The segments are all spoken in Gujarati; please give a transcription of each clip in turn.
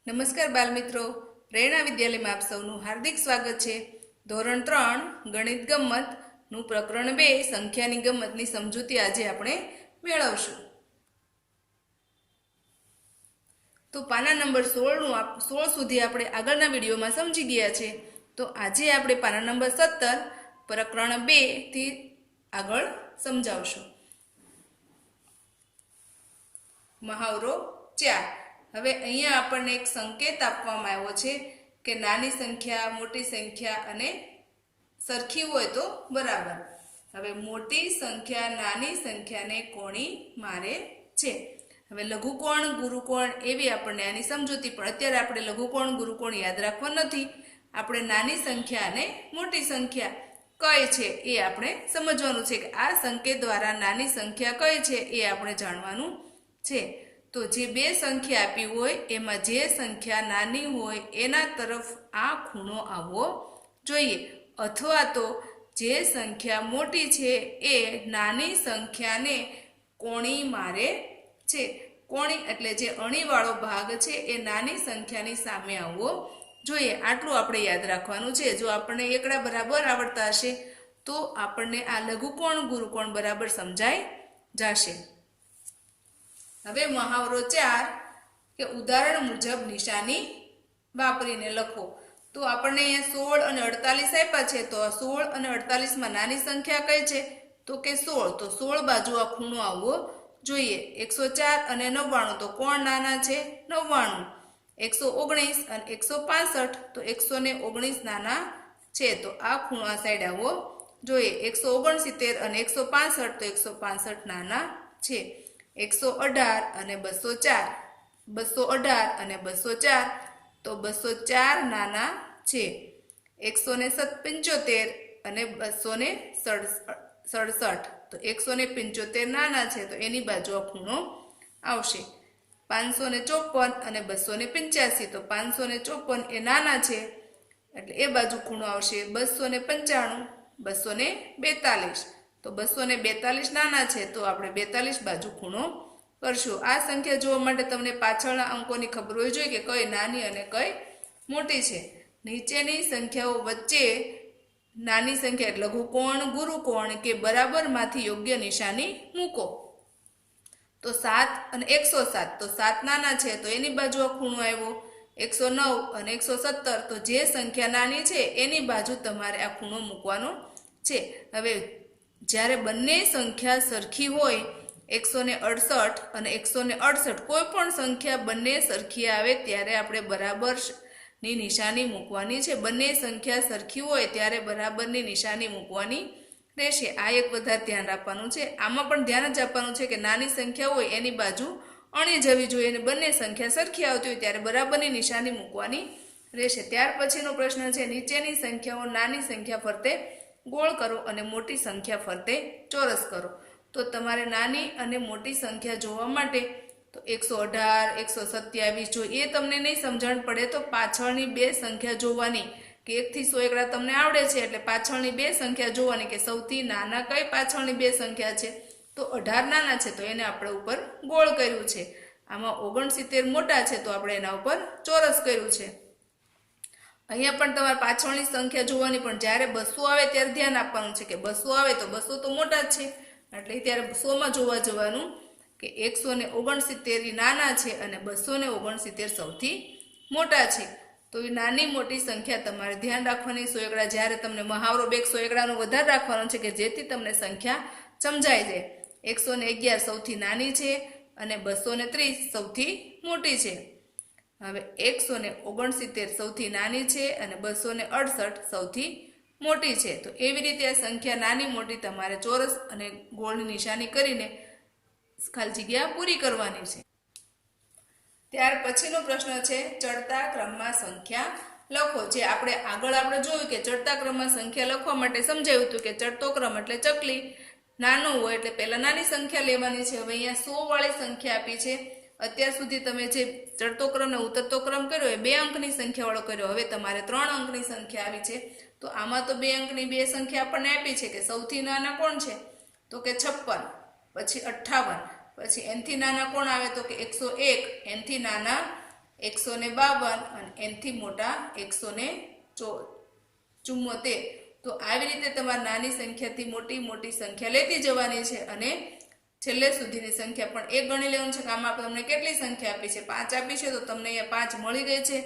નમસ્કાર બાલમિત્રો, પ્રેરણા વિદ્યાલયમાં આપ સૌનું હાર્દિક સ્વાગત છે। ધોરણ 3 ગણિત ગમ્મતનું પ્રકરણ 2 સંખ્યાની ગમ્મતની સમજૂતી આજે આપણે મેળવશું। તો પાના નંબર 16 સુધી આપણે આગળના વિડીયોમાં સમજી ગયા છે। તો આજે આપણે પાના નંબર 17 પ્રકરણ 2 થી આગળ સમજાવશું। મહાવરો 4। હવે અહીંયા આપણને એક સંકેત આપવામાં આવ્યો છે કે નાની સંખ્યા, મોટી સંખ્યા અને સરખી હોય તો બરાબર। હવે મોટી સંખ્યા નાની સંખ્યાને કોણી મારે છે। હવે લઘુકોણ, ગુરુકોણ એવી આપણને આની સમજૂતી, પણ અત્યારે આપણે લઘુકોણ, ગુરુકોણ યાદ રાખવા નથી। આપણે નાની સંખ્યા અને મોટી સંખ્યા કઈ છે એ આપણે સમજવાનું છે કે આ સંકેત દ્વારા નાની સંખ્યા કઈ છે એ આપણે જાણવાનું છે। તો જે બે સંખ્યા આપી હોય એમાં જે સંખ્યા નાની હોય એના તરફ આ ખૂણો આવવો જોઈએ, અથવા તો જે સંખ્યા મોટી છે એ નાની સંખ્યાને કોણી મારે છે। કોણી એટલે જે અણીવાળો ભાગ છે એ નાની સંખ્યાની સામે આવવો જોઈએ, આટલું આપણે યાદ રાખવાનું છે। જો આપણને એકડા બરાબર આવડતા હશે તો આપણને આ લઘુકોણ, ગુરુકોણ બરાબર સમજાઈ જશે। હવે મહાવરો 4 કે ઉદાહરણ મુજબ નિશાની વાપરીને લખો। તો આપણને અહીંયા 16 અને 48 આપ્યા છે, તો 16 અને 48 માં નાની સંખ્યા કઈ છે તો કે 16, તો 16 બાજુ આ ખૂણો આવવો જોઈએ। 104 અને 99 તો કોણ નાના છે? 99। 119 અને 165 તો 119 નાના છે, તો આ ખૂણો આ સાઈડ આવવો જોઈએ। 169 અને 165 તો 165 નાના છે। 118 અને 204, 218 અને 204 તો 204 નાના છે। 175 અને 267 તો 175 નાના છે, તો એની બાજુ આ ખૂણો આવશે। 554 અને 285 તો 554 એ નાના છે એટલે એ બાજુ ખૂણો આવશે। 295, 242 તો 242 નાના છે, તો આપણે 42 બાજુ ખૂણો કરશું। આ સંખ્યા જોવા માટે તમને પાછળના અંકોની ખબર હોવી જોઈએ કે કઈ નાની અને કઈ મોટી છે। નીચેની સંખ્યાઓ વચ્ચે નાની સંખ્યા એટલે લઘુકોણ, ગુરુકોણ કે બરાબરમાંથી યોગ્ય નિશાની મૂકો। તો 7 અને 107 તો 7 નાના છે, તો એની બાજુ આ ખૂણો આવ્યો। 109 અને 117 તો જે સંખ્યા નાની છે એની બાજુ તમારે આ ખૂણો મૂકવાનો છે। હવે જ્યારે બંને સંખ્યા સરખી હોય, 168 અને 168, કોઈ પણ સંખ્યા બંને સરખી આવે ત્યારે આપણે બરાબરની નિશાની મૂકવાની છે। બંને સંખ્યા સરખી હોય ત્યારે બરાબરની નિશાની મૂકવાની રહેશે। આ એક વધારે ધ્યાન રાખવાનું છે। આમાં પણ ધ્યાન જ આપવાનું છે કે નાની સંખ્યા હોય એની બાજુ અણી જવી જોઈએ અને બંને સંખ્યા સરખી આવતી હોય ત્યારે બરાબરની નિશાની મૂકવાની રહેશે। ત્યાર પછીનો પ્રશ્ન છે, નીચેની સંખ્યાઓ નાની સંખ્યા ફરતે ગોળ કરો અને મોટી સંખ્યા ફરતે ચોરસ કરો। તો તમારે નાની અને મોટી સંખ્યા જોવા માટે તો 118, 127 જો એ તમને નહીં સમજણ પડે તો પાછળની બે સંખ્યા જોવાની કે 1 થી 100 એકડા તમને આવડે છે એટલે પાછળની બે સંખ્યા જોવાની કે સૌથી નાના કઈ પાછળની બે સંખ્યા છે, તો 18 નાના છે તો એને આપણે ઉપર ગોળ કર્યું છે। આમાં 69 મોટા છે તો આપણે એના ઉપર ચોરસ કર્યું છે। અહીંયા પણ તમારે પાછળની સંખ્યા જોવાની, પણ જ્યારે 200 આવે ત્યારે ધ્યાન આપવાનું છે કે 200 આવે તો 200 તો મોટા જ છે એટલે ત્યારે 100 માં જોવા જવાનું કે 169 નાના છે અને 269 સૌથી મોટા છે। તો એ નાની મોટી સંખ્યા તમારે ધ્યાન રાખવાની। 100 એકડા જ્યારે તમને મહાવરો 200 એકડાનો વધારે રાખવાનો છે કે જેથી તમને સંખ્યા સમજાઈ જાય। 111 સૌથી નાની છે અને 230 સૌથી મોટી છે। હવે 169 સૌથી નાની છે અને 268 સૌથી મોટી છે। તો એવી રીતે આ સંખ્યા નાની મોટી તમારે ચોરસ અને ગોળની નિશાની કરીને ખાલી જગ્યા પૂરી કરવાની છે। ત્યાર પછીનો પ્રશ્ન છે, ચડતા ક્રમમાં સંખ્યા લખો। જે આપણે આગળ જોયું કે ચડતા ક્રમમાં સંખ્યા લખવા માટે સમજાવ્યું હતું કે ચડતો ક્રમ એટલે ચકલી, નાનો હોય એટલે પહેલા નાની સંખ્યા લેવાની છે। હવે અહીંયા 100 વાળી સંખ્યા આપી છે। અત્યાર સુધી તમે જે ચડતો ક્રમ ને ઉતરતો ક્રમ કર્યો એ 2 અંકની સંખ્યા વાળો કર્યો। હવે તમારે 3 અંકની સંખ્યા આવી છે, તો આમાં તો 2 અંકની બે સંખ્યા આપણને આપી છે કે સૌથી નાના કોણ છે તો કે 56, પછી 58, પછી એનથી નાના કોણ આવે તો કે 101, એનથી નાના 152 અને એનથી મોટા 174. તો આવી રીતે તમારે નાની સંખ્યાથી મોટી મોટી સંખ્યા લેતી જવાની છે અને છેલ્લે સુધીની સંખ્યા પણ એક ગણી લેવાનું છે કે આમાં તમને કેટલી સંખ્યા આપી છે 5 આપી છે તો તમને અહીંયા 5 મળી ગઈ છે.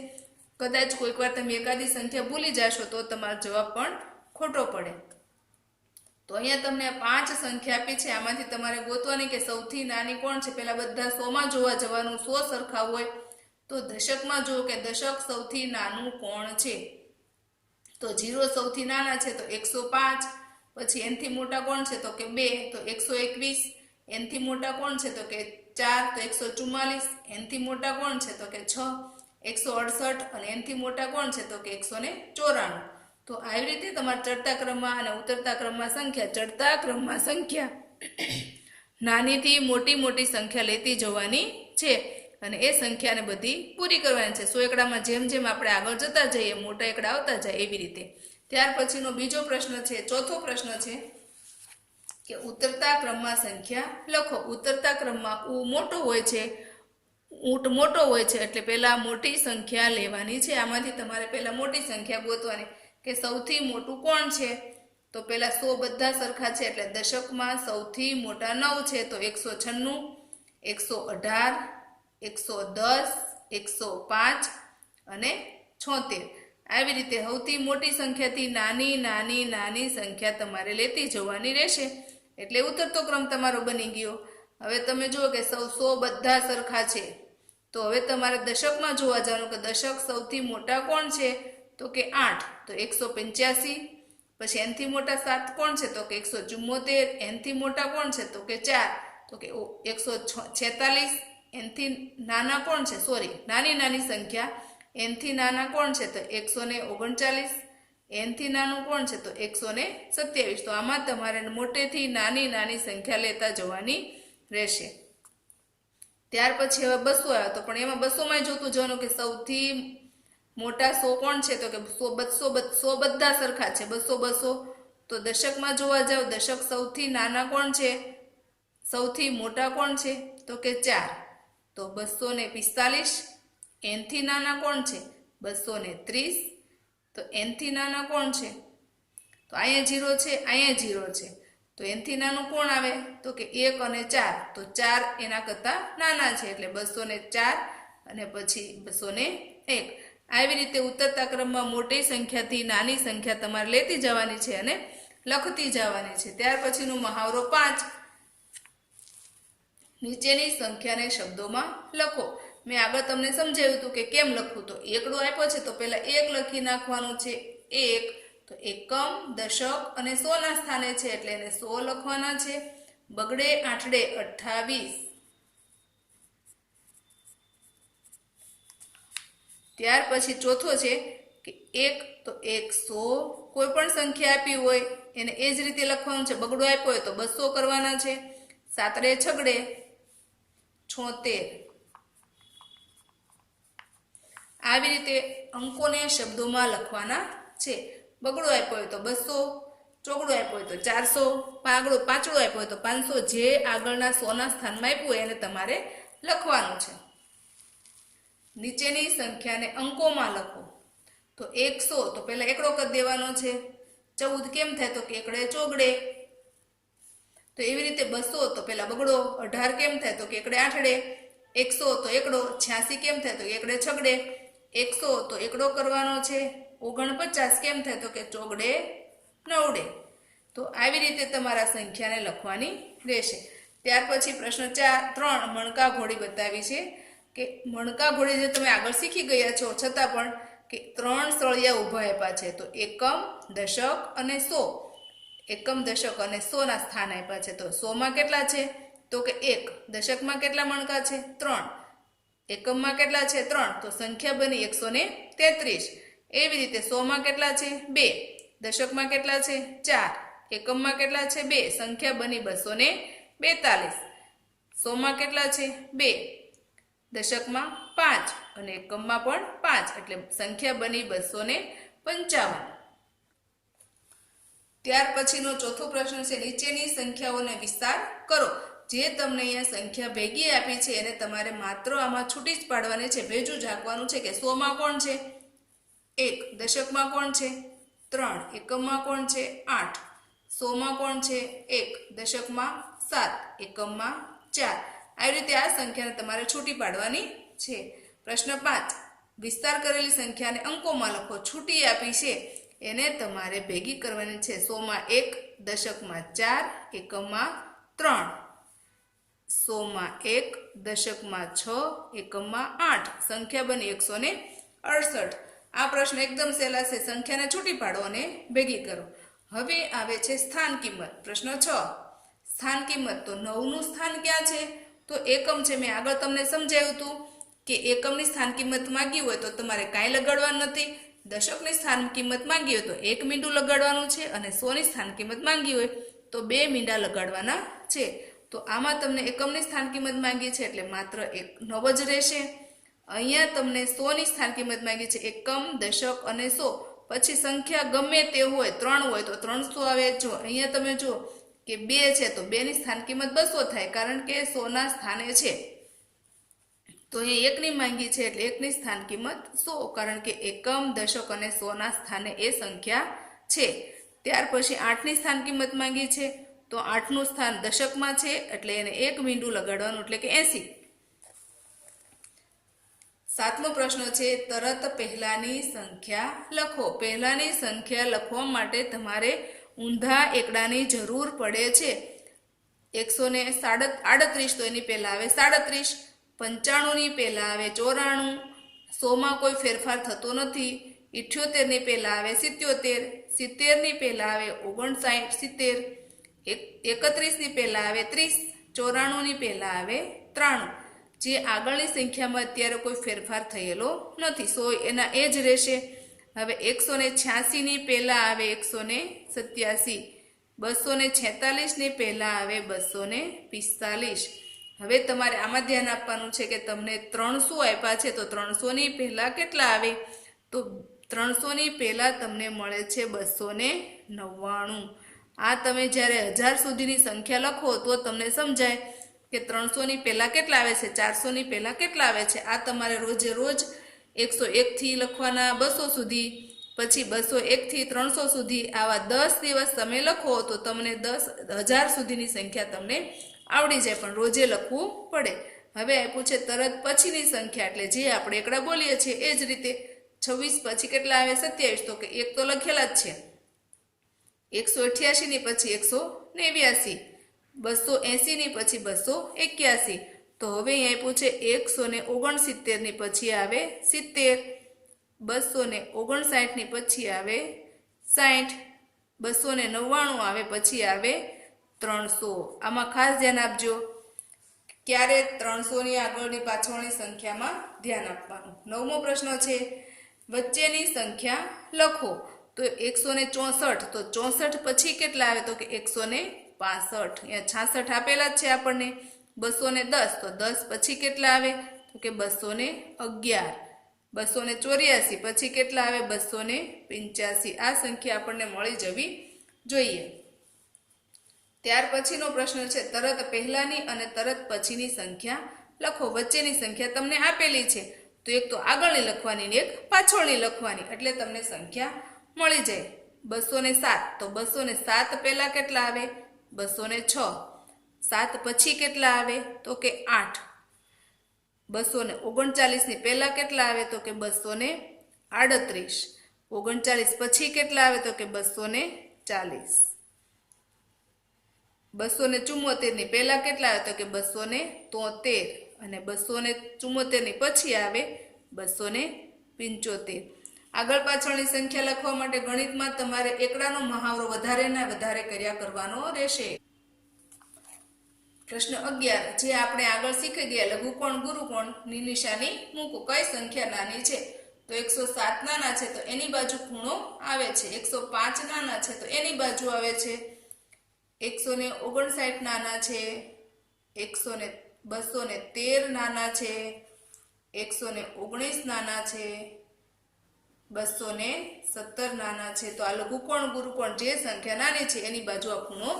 કદાચ કોઈક વાર તમે એકાદી સંખ્યા ભૂલી જશો તો તમારો જવાબ પણ ખોટો પડે. તો અહીંયા તમને 5 સંખ્યા આપી છે, આમાંથી તમારે ગોતવાની કે સૌથી નાની કોણ છે. પહેલા બધા 100 માં જોવા જવાનું, 100 સરખા હોય તો દશકમાં જુઓ કે દશક સૌથી નાનું કોણ છે. તો 0 સૌથી નાના છે તો 105. પછી એનથી મોટા કોણ છે તો કે 2 તો 121. એનથી મોટા કોણ છે તો કે 4 તો 144. એનથી મોટા કોણ છે તો કે 6 168. અને એનથી મોટા કોણ છે તો કે 194. તો આવી રીતે તમારે ચડતા ક્રમમાં અને ઉતરતા ક્રમમાં સંખ્યા નાનીથી મોટી મોટી સંખ્યા લેતી જવાની છે અને એ સંખ્યાને બધી પૂરી કરવાની છે. 100 એકડામાં જેમ જેમ આપણે આગળ જતા જઈએ મોટા એકડા આવતા જાય એવી રીતે. ત્યાર પછીનો બીજો પ્રશ્ન છે, ચોથો પ્રશ્ન છે કે ઉતરતા ક્રમમાં સંખ્યા લખો. ઉતરતા ક્રમમાં ઉ મોટો હોય છે, ઊંટ મોટો હોય છે એટલે પહેલા મોટી સંખ્યા લેવાની છે. આમાંથી તમારે પહેલા મોટી સંખ્યા ગોતવાની કે સૌથી મોટું કોણ છે. તો પહેલા 100 બધા સરખા છે એટલે દશકમાં સૌથી મોટા 9 છે તો 196, 118, 110, 105 અને 76. આવી રીતે સૌથી મોટી સંખ્યાથી નાની નાની નાની સંખ્યા તમારે લેતી જવાની રહેશે એટલે ઉતરતો ક્રમ તમારો બની ગયો. હવે તમે જુઓ કે 100 બધા સરખા છે તો હવે તમારે દશકમાં જોવા જવાનું કે દશક સૌથી મોટા કોણ છે તો કે 8 તો 185. પછી એનથી મોટા 7 કોણ છે તો કે 174. એનથી મોટા કોણ છે તો કે 4 તો કે 146. એનથી નાના કોણ છે નાની નાની સંખ્યા એનથી નાના કોણ છે તો 139. એનથી નાનું કોણ છે તો 127. તો આમાં તમારે મોટેથી નાની નાની સંખ્યા લેતા જવાની રહેશે. ત્યાર પછી હવે 200 આવ્યો તો પણ એમાં 200માં જોતું જવાનું કે સૌથી મોટા 100 કોણ છે તો કે 100 બધા સરખા છે 200. તો દશકમાં જોવા જાવ દશક સૌથી નાના કોણ છે, સૌથી મોટા કોણ છે તો કે 4 તો 245. એનથી નાના કોણ છે 230. તો એનથી નાના કોણ છે તો અહીંયા 0 છે, અહીંયા 0 છે તો એનથી નાનું કોણ આવે તો કે 1 અને 4 તો 4 એના કરતાં નાના છે એટલે 204 અને પછી 201. આવી રીતે ઉતરતા ક્રમમાં મોટી સંખ્યાથી નાની સંખ્યા તમારે લેતી જવાની છે અને લખતી જવાની છે. ત્યાર પછીનો મહાવરો 5, નીચેની સંખ્યાને શબ્દોમાં લખો. મેં આગળ તમને સમજાવ્યું હતું કે કેમ લખવું. તો એકડો આપ્યો છે તો પહેલા 1 લખી નાખવાનું છે. 1 તો એકમ, દશક અને 100 ના સ્થાને છે એટલે એને 100 લખવાના છે. બગડે આઠડે 28. ત્યાર પછી ચોથો છે કે 1 તો 100. કોઈ પણ સંખ્યા આપી હોય એને એ જ રીતે લખવાનું છે. બગડો આપ્યો હોય તો 200 કરવાના છે. 7 છગડે 76. આવી રીતે અંકોને શબ્દોમાં લખવાના છે. બગડો આપ્યો હોય તો 200, ચોગડો આપ્યો હોય તો 400, પાંચડો આપ્યો હોય તો 500. જે આગળના 100 ના સ્થાનમાં આપ્યું હોય એને તમારે લખવાનું છે. નીચેની સંખ્યાને અંકોમાં લખો. તો 100 તો પહેલા એકડો કરી દેવાનો છે. 14 કેમ થાય તો કે એકડે ચોગડે. તો એવી રીતે 200 તો પહેલા બગડો. 18 કેમ થાય તો કે એકડે આઠડે. 100 તો એકડો. 86 કેમ થાય તો કે એકડે છગડે. 100 તો એકડો કરવાનો છે. 49 કેમ થાય તો કે ચોગડે નવડે. તો આવી રીતે તમારા સંખ્યાને લખવાની રહેશે. ત્યાર પછી પ્રશ્ન 3 મણકા ઘોડી બતાવી છે કે મણકા ઘોડી જે તમે આગળ શીખી ગયા છો છતાં પણ કે 3 સળિયા ઊભા આપ્યા છે. તો એકમ, દશક અને 100. એકમ, દશક અને 100 ના સ્થાન આપ્યા છે. તો 100માં કેટલા છે તો કે 1. દશકમાં કેટલા મણકા છે 3. એકમમાં કેટલા છે 3. તો સંખ્યા બની 133. એવી રીતે 100માં કેટલા છે 2. દશકમાં કેટલા છે 4. એકમમાં કેટલા છે 2. સંખ્યા બની 242. 100માં કેટલા છે 2. દશકમાં 5 અને એકમમાં પણ 5 એટલે સંખ્યા બની 255. ત્યાર પછીનો ચોથો પ્રશ્ન છે નીચેની સંખ્યાઓને વિસ્તાર કરો. જે તમને અહીંયા સંખ્યા ભેગી આપી છે એને તમારે માત્ર આમાં છૂટી જ પાડવાની છે, ભેજું ઝાંકવાનું છે કે 100માં કોણ છે 1, દશકમાં કોણ છે 3, એકમમાં કોણ છે 8, 100માં કોણ છે 1, દશકમાં 7, એકમમાં 4. આવી રીતે આ સંખ્યાને તમારે છૂટી પાડવાની છે. પ્રશ્ન 5, વિસ્તાર કરેલી સંખ્યાને અંકોમાં લખો. છૂટી આપી છે એને તમારે ભેગી કરવાની છે. 100માં 1, દશકમાં 4, એકમમાં 3, 100માં 1, દશકમાં 6, એકમમાં 8. સંખ્યા બની 168. આ પ્રશ્ન એકદમ સહેલા છે. સંખ્યાને છૂટી પાડો અને ભેગી કરો. હવે આવે છે સ્થાન કિંમત. પ્રશ્ન 6, સ્થાન કિંમત. તો 9નું સ્થાન ક્યાં છે? તો એકમ છે. મેં આગળ તમને સમજાવ્યું હતું કે એકમની સ્થાન કિંમત માંગી હોય તો તમારે કાંઈ લગાડવાનું નથી. દશકની સ્થાન કિંમત માંગી હોય તો 1 મીંડું લગાડવાનું છે અને 100ની સ્થાન કિંમત માંગી હોય તો 2 મીંડા લગાડવાના છે. તો આમાં તમને એકમની સ્થાન કિંમત માંગી છે એટલે માત્ર 9 જ રહેશે. અહીંયા તમને 100ની સ્થાન કિંમત માંગી છે, એકમ, દશક અને 100. પછી સંખ્યા ગમે તે હોય, 3 હોય તો 300 આવે. જો અહીંયા તમે જો કે 2 છે તો 2ની સ્થાન કિંમત 200 થાય, કારણ કે 100ના સ્થાને છે. તો અહીંયા 1ની માંગી છે એટલે 1ની સ્થાન કિંમત 100, કારણ કે એકમ, દશક અને 100ના સ્થાને એ સંખ્યા છે. ત્યાર પછી 8ની સ્થાન કિંમત માંગી છે તો 8નું સ્થાન દશકમાં છે એટલે એને 1 મીંડું લગાડવાનું એટલે કે 80. 7મો પ્રશ્ન છે, તરત પહેલાની સંખ્યા લખો. પહેલાની સંખ્યા લખવા માટે તમારે ઊંધા એકડાની જરૂર પડે છે. 138 તો એની પહેલા આવે 37, 95ની પહેલા આવે 94, 100માં કોઈ ફેરફાર થતો નથી. 78ની પહેલા આવે 77, 70ની પહેલા આવે 59, 31ની પહેલા આવે 30, 94ની પહેલા આવે 93. જે આગળની સંખ્યામાં અત્યારે કોઈ ફેરફાર થયેલો નથી, 100 એના એ જ રહેશે. હવે 186ની પહેલા આવે 187, 246ની પહેલા આવે 245. હવે તમારે આમાં ધ્યાન આપવાનું છે કે તમને 300 આપ્યા છે તો 300ની પહેલા કેટલા આવે? તો 300ની પહેલા તમને મળે છે 299. આ તમે જ્યારે 1000 સુધીની સંખ્યા લખો તો તમને સમજાય કે 300ની પહેલા કેટલા આવે છે, 400ની પહેલા કેટલા આવે છે. આ તમારે રોજે રોજ 101 થી લખવાના 200 સુધી, પછી 201 થી 300 સુધી. આવા 10 દિવસ તમે લખો તો તમને 10,000 સુધીની સંખ્યા તમને આવડી જાય, પણ રોજે લખવું પડે. હવે આપ્યું છે તરત પછીની સંખ્યા, એટલે જે આપણે એકડા બોલીએ છીએ એ જ રીતે 26 પછી કેટલા આવે 27, તો કે 1 તો લખેલા જ છે. 188ની પછી 189, 280ની પછી 281. તો હવે અહીં આપ્યું છે 169ની પછી આવે 70, 259ની પછી આવે 60, 299 આવે પછી આવે 300. આમાં ખાસ ધ્યાન આપજો, ક્યારે 300ની આગળની પાછળની સંખ્યામાં ધ્યાન આપવાનું. 9મો પ્રશ્ન છે, વચ્ચેની સંખ્યા લખો. તો 164, તો 64 પછી કેટલા આવે? તો કે 165. અહીંયા 66 આપેલા જ છે આપણને. 210, તો 10 પછી કેટલા આવે? તો કે 211. 284 પછી કેટલા આવે? 285. આ સંખ્યા આપણને મળી જવી જોઈએ. ત્યાર પછીનો પ્રશ્ન છે, તરત પહેલાની અને તરત પછીની સંખ્યા લખો. વચ્ચેની સંખ્યા તમને આપેલી છે તો એક તો આગળની લખવાની ને એક પાછળની લખવાની, એટલે તમને સંખ્યા મળી જાય. 207, તો 207 પહેલા કેટલા આવે? 206. 7 પછી કેટલા આવે? તો કે 8. 239ની પહેલા કેટલા આવે? તો કે 238. 39 પછી કેટલા આવે? તો કે 240. 274ની પહેલા કેટલા આવે? તો કે 273. અને 274ની પછી આવે 275. આગળ પાછળની સંખ્યા લખવા માટે ગણિતમાં તમારે એકડાનો મહાવરો વધારે ને વધારે કર્યા કરવાનો રહેશે. પ્રશ્ન 11, જે આપણે આગળ શીખી ગયા, લઘુકોણ ગુરુકોણની નિશાની મૂકો. કઈ સંખ્યા નાની છે? તો 107 નાના છે તો એની બાજુ ખૂણો આવે છે. 105 નાના છે તો એની બાજુ આવે છે. 159 નાના છે. 213 નાના છે. 119 નાના છે. 217 નાના છે. તો આ લઘુકોણ ગુરુકોણ જે સંખ્યા નાની છે એની બાજુ આ ખૂણો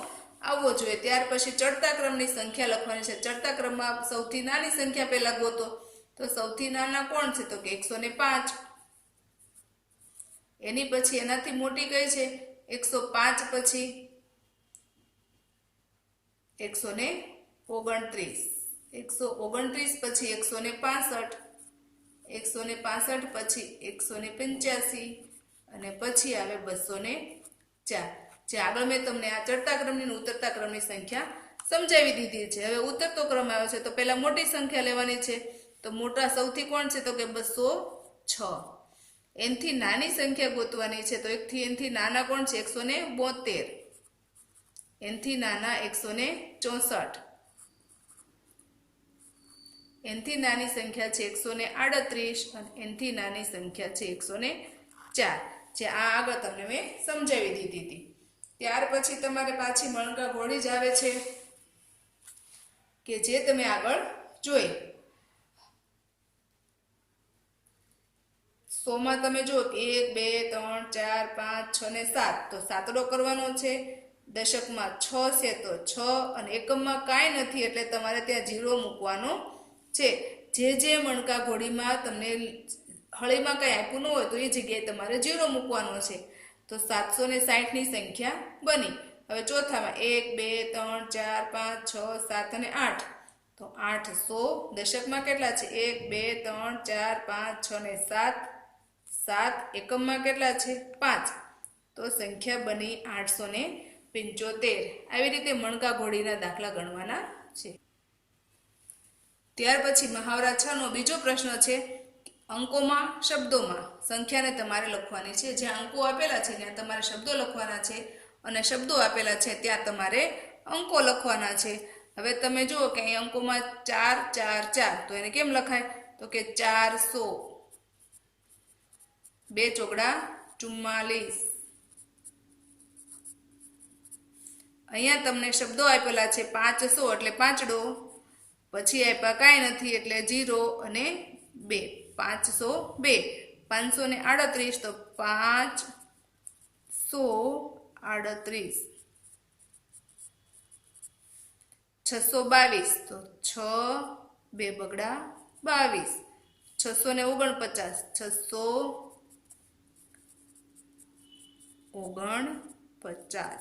આવવો જોઈએ। ત્યાર પછી ચડતા ક્રમની સંખ્યા લખવાની છે। ચડતા ક્રમમાં સૌથી નાની સંખ્યા પહેલા ગોતો, તો સૌથી નાના કોણ છે? તો કે 105। એની પછી એનાથી મોટી કઈ છે? 105 પછી 129, 129 પછી 165, 165 પછી 185 અને પછી આવે 204। જે આગળ મેં તમને આ ચડતા ક્રમની અને ઉતરતા ક્રમની સંખ્યા સમજાવી દીધી છે। હવે ઉતરતો ક્રમ આવે છે તો પહેલા મોટી સંખ્યા લેવાની છે। તો મોટા સૌથી કોણ છે? તો કે 206। એનથી નાની સંખ્યા ગોતવાની છે। તો એકથી એનથી નાના કોણ છે? 172। એનથી નાના 164। એનથી નાની સંખ્યા છે 138 અને એનથી નાની સંખ્યા છે 104। જે આ આગળ તમને મેં સમજાવી દીધી હતી। ત્યાર પછી તમારે પાછી મણકા ઘોડી જ આવે છે કે જે તમે આગળ જોઈ। 100 માં તમે જુઓ 1 2 3 4 5 6 ને 7, તો સાતડો કરવાનો છે। દશકમાં 6 છે તો 6 અને એકમમાં કાંઈ નથી એટલે તમારે ત્યાં 0 મૂકવાનો છે। જે મણકા ઘોડીમાં તમને હળીમાં કંઈ આપ્યું ન હોય તો એ જગ્યાએ તમારે 0 મૂકવાનો છે। તો 760 ની સંખ્યા બની। હવે ચોથામાં 1 2 3 4 5 6 7 અને 8, તો 800 દશકમાં કેટલા છે? 1 2 3 4 5 6 ને 7, 7 એકમમાં કેટલા છે? 5, તો સંખ્યા બની 875। આવી રીતે મણકા ઘોડીના દાખલા ગણવાના છે। ત્યાર પછી મહાવરા 6 નો બીજો પ્રશ્ન છે, અંકોમાં શબ્દોમાં સંખ્યાને તમારે લખવાની છે। જ્યાં અંકો આપેલા છે ત્યાં તમારે શબ્દો લખવાના છે અને શબ્દો આપેલા છે ત્યાં તમારે અંકો લખવાના છે। હવે તમે જુઓ કે અહીં અંકોમાં 4 4 4, તો એને કેમ લખાય? તો કે 400, 2 ચોકડા 44। અહીંયા તમને શબ્દો આપેલા છે 500 એટલે પાંચડો, પછી આપ્યા કાંઈ નથી એટલે 0 અને 2, 502। 538 તો 538। 622 તો 6 2 બગડા 22। 649 649।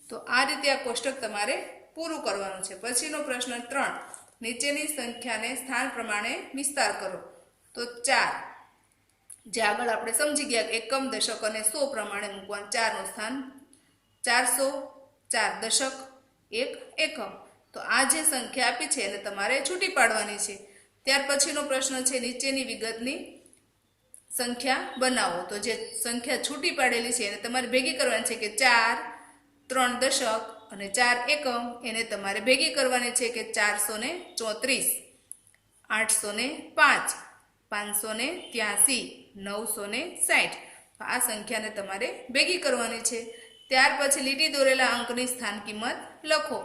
તો આ રીતે આ કોષ્ટક તમારે પૂરું કરવાનું છે। પછીનો પ્રશ્ન 3, નીચેની સંખ્યાને સ્થાન પ્રમાણે વિસ્તાર કરો। તો 4, જે આગળ આપણે સમજી ગયા કે એકમ દશક અને 100 પ્રમાણે મૂકવાનું। 4 નું સ્થાન 400, 4 દશક 1 એકમ। તો આ જે સંખ્યા આપી છે એને તમારે છૂટી પાડવાની છે। ત્યાર પછીનો પ્રશ્ન છે, નીચેની વિગતની સંખ્યા બનાવો। તો જે સંખ્યા છૂટી પાડેલી છે એને તમારે ભેગી કરવાની છે કે 4, 3 દશક અને 4 એકમ, એને તમારે ભેગી કરવાની છે કે 434, 805, 583, 960। આ સંખ્યાને તમારે ભેગી કરવાની છે। ત્યાર પછી લીટી દોરેલા અંકની સ્થાન કિંમત લખો।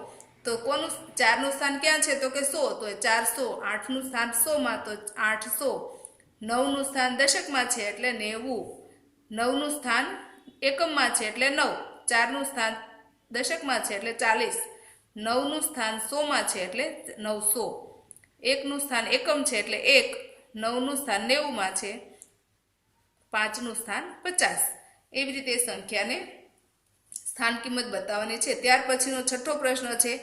તો કોનું 4 નું સ્થાન ક્યાં છે? તો કે 100, તો 400। 8 નું સ્થાન 100 માં તો 800। 9 નું સ્થાન દશકમાં છે એટલે 90। 9 નું સ્થાન એકમમાં છે એટલે 9। 4 નું સ્થાન દશકમાં છે એટલે 40। 9 નું સ્થાન 100 માં છે એટલે 900। 1 નું સ્થાન એકમ છે એટલે 1। 9 નું સ્થાન 90 માં છે, 5 નું સ્થાન 50। એવી રીતે સંખ્યાને સ્થાન કિંમત બતાવવાની છે। ત્યાર પછીનો છઠ્ઠો પ્રશ્ન છે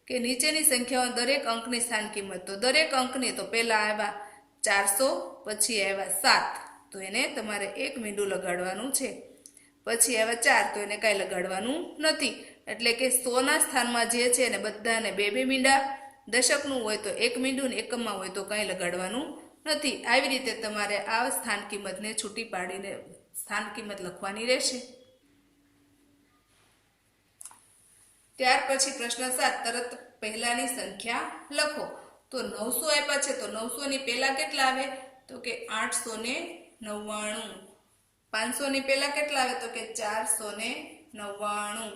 કે નીચેની સંખ્યાઓ દરેક અંકની સ્થાન કિંમત। તો દરેક અંકની તો પહેલા આવ્યા 400, પછી આવ્યા 7, તો એને તમારે 1 મીંડું લગાડવાનું છે। પછી આવ્યા 4, તો એને કાંઈ લગાડવાનું નથી। એટલે કે 100 ના સ્થાનમાં જે છે એને બધાને 2 મીંડા, દશકનું હોય તો 1 મીંડું ને એકમમાં હોય તો કાંઈ લગાડવાનું નથી। આવી રીતે તમારે આ સ્થાન કિંમતને છૂટી પાડીને સ્થાન કિંમત લખવાની રહેશે। ત્યાર પછી પ્રશ્ન 7, તરત પહેલાની સંખ્યા લખો। તો 900 આપ્યા છે તો 900 ની પહેલા કેટલા આવે? તો કે 899। 500 ની પહેલા કેટલા આવે? તો કે 499।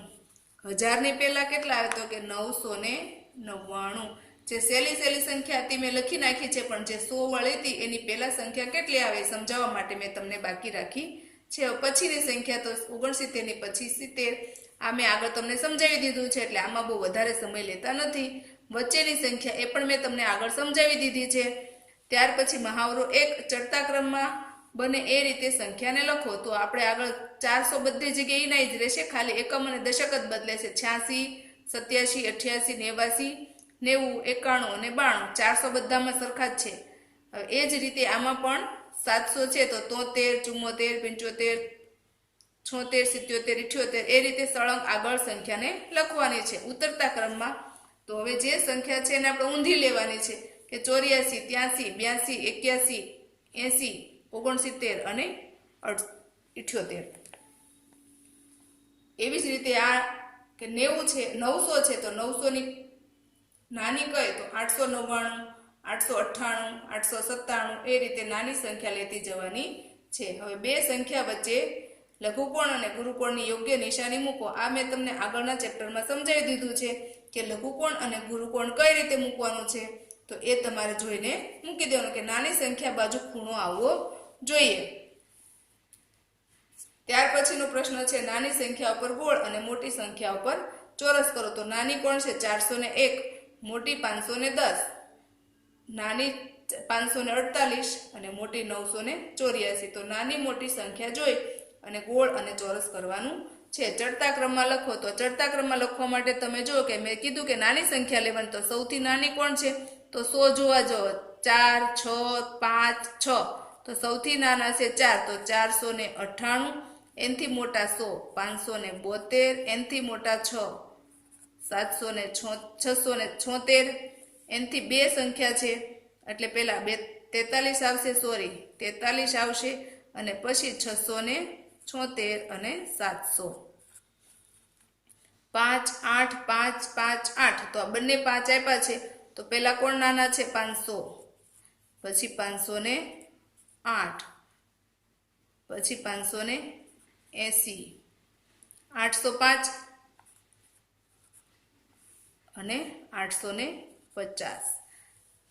1000 ની પહેલા કેટલા આવે? તો કે 999। જે સહેલી સંખ્યા હતી મેં લખી નાખી છે, પણ જે 100 વાળી હતી એની પહેલા સંખ્યા કેટલી આવે સમજાવવા માટે મેં તમને બાકી રાખી છે। પછીની સંખ્યા તો 69 ની પછી 70, આ મેં આગળ તમને સમજાવી દીધું છે એટલે આમાં બહુ વધારે સમય લેતા નથી. વચ્ચેની સંખ્યા એ પણ મેં તમને આગળ સમજાવી દીધી છે. ત્યાર પછી મહાવરો 1 ચડતા ક્રમમાં બને એ રીતે સંખ્યાને લખો. તો આપણે આગળ 400 બધી જગ્યાએ એના જ રહેશે, ખાલી એકમ અને દશક જ બદલે છે. 86, 87, 88, 89, 90, 91 અને 92 400 બધામાં સરખા જ છે. એ જ રીતે આમાં પણ 700 છે તો 73, 74, 75, 76, 77, 78 એ રીતે સળંગ આગળ સંખ્યાને લખવાની છે ઉતરતા ક્રમમાં. તો હવે જે સંખ્યા છે એને આપણે ઊંધી લેવાની છે કે 84, 83, 82, 81, 80, 69 અને 78. એવી જ રીતે આ કે 90 છે, 900 છે તો 900 ની નાની કઈ તો 899, 898, 897 એ રીતે નાની સંખ્યા લેતી જવાની છે. હવે બે સંખ્યા વચ્ચે લઘુકોણ અને ગુરુકોણની યોગ્ય નિશાની મૂકો. આ મેં તમને આગળના ચેપ્ટરમાં સમજાવી દીધું છે કે લઘુકોણ અને ગુરુકોણ કઈ રીતે મૂકવાનું છે. તો એ તમારે જોઈને મૂકી દેવાનું કે નાની સંખ્યા બાજુ ખૂણો આવવો જોઈએ. ત્યાર પછીનો પ્રશ્ન છે નાની સંખ્યા ઉપર ગોળ અને મોટી સંખ્યા ઉપર ચોરસ કરો. તો નાની કોણ છે 401, મોટી 510, નાની 548 અને મોટી 984. તો નાની મોટી સંખ્યા જોઈ અને ગોળ અને ચોરસ કરવાનું છે. ચડતા ક્રમમાં લખો. તો ચડતા ક્રમમાં લખવા માટે તમે જો કે મેં કીધું કે નાની સંખ્યા લેવાની. તો સૌથી નાની કોણ છે તો 100 જોવા જાઓ. 4, 6, 5, 6. તો સૌથી નાના છે 4 તો 498, એનથી મોટા 100 572, એનથી મોટા 6 676, એનથી બે સંખ્યા છે એટલે પેલા 43 આવશે, 43 આવશે અને પછી 676 અને 700. 5, 8, 5, 5, 8. તો આ બંને 5 આપ્યા છે તો પેલા કોણ નાના છે 500, પછી 508, પછી 580, 805 અને 850.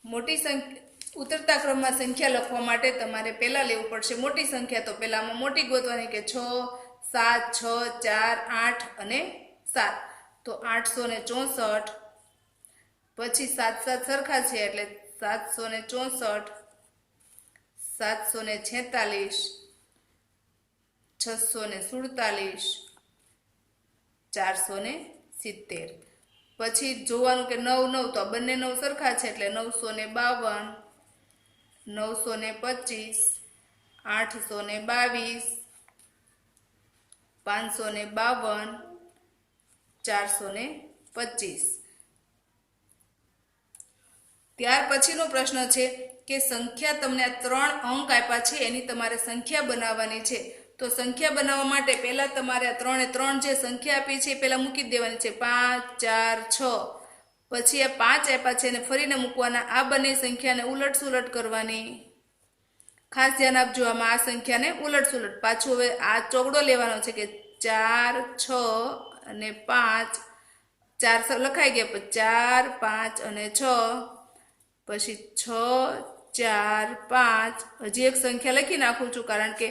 મોટી સંખ્યા ઉતરતા ક્રમમાં સંખ્યા લખવા માટે તમારે પહેલા લેવું પડશે મોટી સંખ્યા. તો પહેલામાં મોટી ગોતવાની કે 6, 7, 6, 4, 8 અને 7. તો 864, પછી 7 સરખા છે એટલે 764, 746, 647, 470. પછી જોવાનું કે 9, 9 તો બંને 9 સરખા છે એટલે 952, 925, 822, 552, 425. ત્યાર પછીનો પ્રશ્ન છે કે સંખ્યા તમને આ 3 અંક આપ્યા છે એની તમારે સંખ્યા બનાવવાની છે. તો સંખ્યા બનાવવા માટે પહેલા તમારે આ 3 એ 3 જે સંખ્યા આપી છે એ પહેલા મૂકી દેવાની છે 5, 4, 6. પછી આ 5 આપ્યા છે અને ફરીને મૂકવાના. આ બંને સંખ્યાને ઉલટ સુલટ કરવાની. ખાસ ધ્યાન આપજો આમાં આ સંખ્યાને ઉલટ સુલટ. પાછું હવે આ ચોગડો લેવાનો છે કે 4, 6 અને 5. 4 લખાઈ ગયા, 4, 5 અને 6. પછી 6, 4, 5. હજી એક સંખ્યા લખી નાખું છું કારણ કે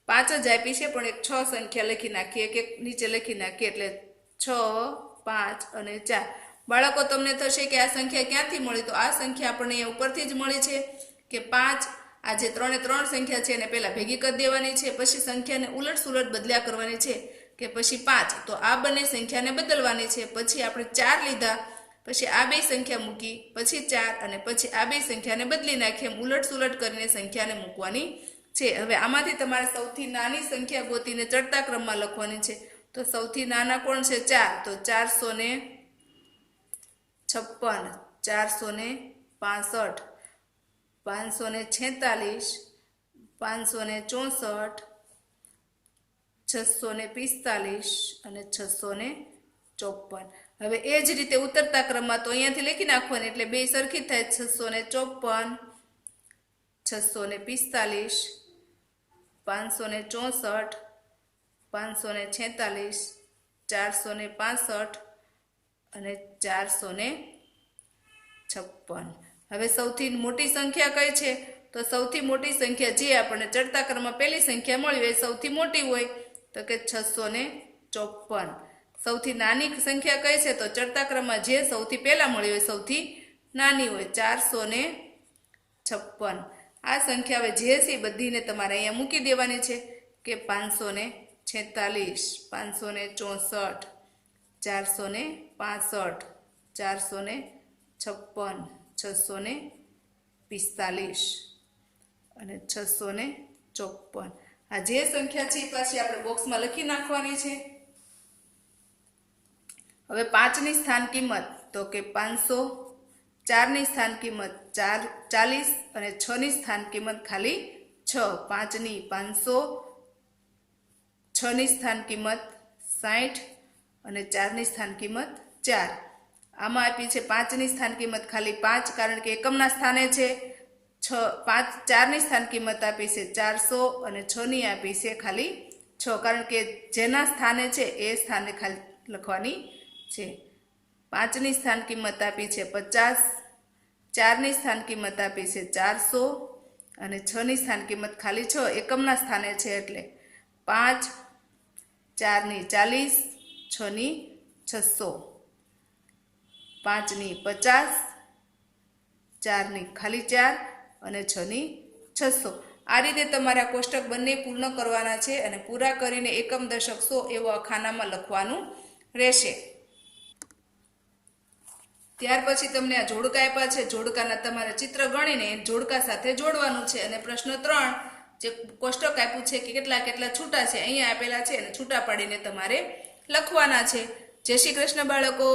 5 જ આપી છે પણ એક 6 સંખ્યા લખી નાખીએ, એક નીચે લખી નાખીએ એટલે 6, 5 અને 4. બાળકો તમને થશે કે આ સંખ્યા ક્યાંથી મળી? તો આ સંખ્યા આપણને અહીંયા ઉપરથી જ મળી છે કે 5. આ જે 3 એ 3 સંખ્યા છે એને પહેલા ભેગી કરી દેવાની છે, પછી સંખ્યાને ઉલટ સુલટ બદલ્યા કરવાની છે કે પછી 5. તો આ બંને સંખ્યાને બદલવાની છે. પછી આપણે 4 લીધા, પછી આ બે સંખ્યા મૂકી, પછી 4 અને પછી આ બે સંખ્યાને બદલી નાખી. એમ ઉલટ સુલટ કરીને સંખ્યાને મૂકવાની છે. હવે આમાંથી તમારે સૌથી નાની સંખ્યા ગોતીને ચડતા ક્રમમાં લખવાની છે. તો સૌથી નાના કોણ છે 4 તો 456, 465, 546, 564, 645 અને 654. હવે એ જ રીતે ઉતરતા ક્રમમાં તો અહીંયાથી લખી નાખવાની એટલે બે સરખી થાય. 654, 645, 564, 546, 465 અને 456. હવે સૌથી મોટી સંખ્યા કઈ છે? તો સૌથી મોટી સંખ્યા જે આપણને ચડતા ક્રમમાં પહેલી સંખ્યા મળી હોય સૌથી મોટી હોય તો કે 654. સૌથી નાની સંખ્યા કઈ છે તો ચડતા ક્રમમાં જે સૌથી પહેલા મળી હોય સૌથી નાની હોય 456. આ સંખ્યા હવે જે છે બધીને તમારે અહીંયા મૂકી દેવાની છે કે 546, 564, 465, 456, 645 અને 654. આ જે સંખ્યા છે એ પાછી આપણે બોક્સમાં લખી નાખવાની છે. હવે 5ની સ્થાન કિંમત તો કે 500, 4ની સ્થાન કિંમત 40 અને 6ની સ્થાન કિંમત ખાલી 6. 5ની 500, 6ની સ્થાન કિંમત 60 અને 4ની સ્થાન કિંમત 4. આમાં આપી છે 5ની સ્થાન કિંમત ખાલી 5 કારણ કે એકમના સ્થાને છે. 4ની સ્થાન કિંમત આપી છે 400 અને 6ની આપી છે ખાલી 6 કારણ કે જેના સ્થાને છે એ સ્થાને ખાલી લખવાની છે. 5ની સ્થાન કિંમત આપી છે 50, 4ની સ્થાન કિંમત આપી છે 400 અને 6ની સ્થાન કિંમત ખાલી 6 એકમના સ્થાને છે એટલે 5, 4ની 40, 6ની 600, 5ની 50, 4ની ખાલી 4 અને 6ની 600. આ રીતે તમારે આ કોષ્ટક બંને પૂર્ણ કરવાના છે અને પૂરા કરીને એકમ દશક 100 એવો આ ખાનામાં લખવાનું રહેશે. ત્યાર પછી તમને આ જોડકા આપ્યા છે. જોડકાના તમારે ચિત્ર ગણીને જોડકા સાથે જોડવાનું છે અને પ્રશ્ન 3 જે કોષ્ટક આપ્યું છે કે કેટલા કેટલા છૂટા છે અહીંયા આપેલા છે અને છૂટા પાડીને તમારે લખવાના છે. જય શ્રી કૃષ્ણ બાળકો.